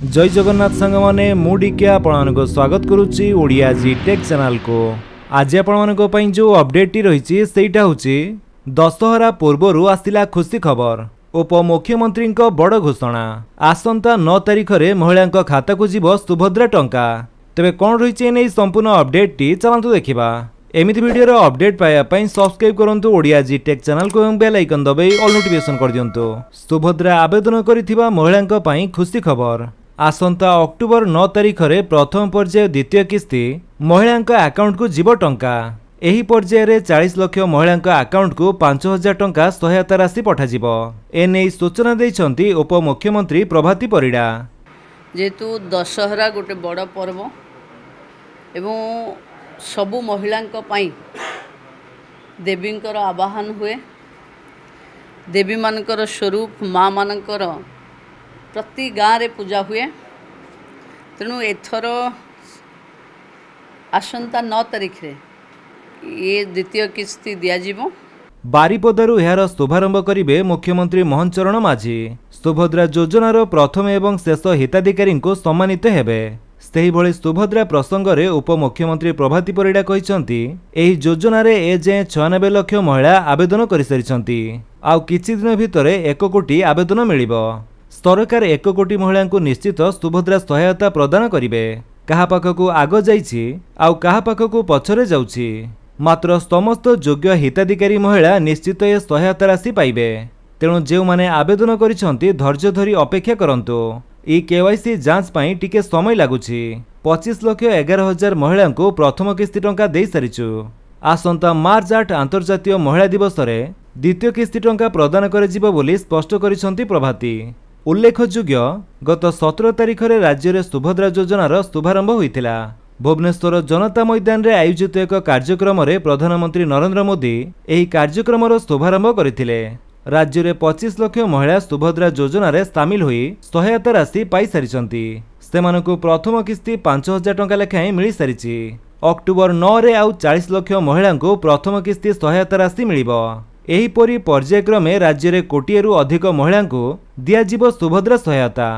जय जगन्नाथ सांग मैंने मुझे आपण स्वागत करुच्ची ओडिया जी टेक चैनल को। आज आपण जो अपडेट रही हूँ दशहरा पूर्वर आसला खुशी खबर। उपमुख्यमंत्री बड़ घोषणा आसंता 9 तारिख में महिला खाता को जीव सुभद्रा टंका। तेरे कौन रही संपूर्ण अपडेट टी चलतु देखा। एमती वीडियो अपडेट पाइबापी सब्सक्राइब करंतु ओडिया जी टेक चैनल को बेल आइकन दबाई ऑल नोटिफिकेशन कर दियंतु। सुभद्रा आवेदन करिथिबा महिलांक पई खुशी खबर। आसंता अक्टोबर 9 तारिख में प्रथम पर्याय द्वितीय किस्ती महिलांक अकाउंट को जीव टंका। एही पर्याय रे 40 लाख महिलांक अकाउंट को 5000 टंका सहायता राशि पठाजिब। एने सूचना दैछंती उपमुख्यमंत्री प्रभाती परिडा। जेतु दशहरा गोटे बड़ पर्व एवं सबु महिलांक पई देवींकर आवाहन हुए। देवी मानकर स्वरूप माँ मानकर प्रति गाँव रे पूजा हुए। तेणु एथर आसंता 9 तारिख रे ये द्वितीय किस्ती दियाजिबो। बारिपदारू यार शुभारंभ करिवे मुख्यमंत्री मोहन चरण माझी। सुभद्रा योजनार प्रथम एवं शेष हिताधिकारी को सम्मानित हेबे। सेहिभଳି सुभद्रा प्रसंग रे उपमुख्यमंत्री प्रभाती परिडा कहिसंती एही योजना रे एजे 96 लाख महिला आवेदन करि सारिसंती। आउ किछि दिन भितरे 1 कोटी आवेदन मिलिबो। सरकार 1 कोटी महिला को निश्चित सुभद्रा सहायता प्रदान करिवे। कहा पाखकु आग जाइछि आउ कहा पाखकु पछरे जाउछि। मात्र समस्त योग्य हिताधिकारी महिला निश्चित ए सहायता राशि पाइबे। तेणु जो माने आवेदन करिसंती धैर्य धरी अपेक्षा करंतु। ई केवाईसी जांच पाई टिके समय लागुछि। 25,11,000 महिला को प्रथम किस्ती टंका दे सारिछु। आसंता मार्च 8 अंतर्जातीय महिला दिवस रे द्वितीय किस्ती टंका प्रदान करिजिबो बोली स्पष्ट करिसंती प्रभाती। उल्लेखयोग्य गत 17 तारिख रे राज्य रे सुभद्रा योजनार शुभारंभ होइतिला। भुवनेश्वर जनता मैदान रे आयोजित एक कार्यक्रम रे प्रधानमंत्री नरेंद्र मोदी एही कार्यक्रमर शुभारंभ करथिले। राज्य में 25 लाख महिला सुभद्रा योजना रे सामिल हुई सहायता राशि पाई सारिछंती। सेमानकु प्रथम किस्ती 5000 टंका लेखाएं मिली सारिछि। अक्टोबर 9 रे आउ 40 लाख महिला को प्रथम किस्ती सहायता राशि मिलिबो। एहीपरि पर्यायक्रमे राज्य में कोटिएरु अधिक महिला को दियाजिबो सुभद्रा सहायता।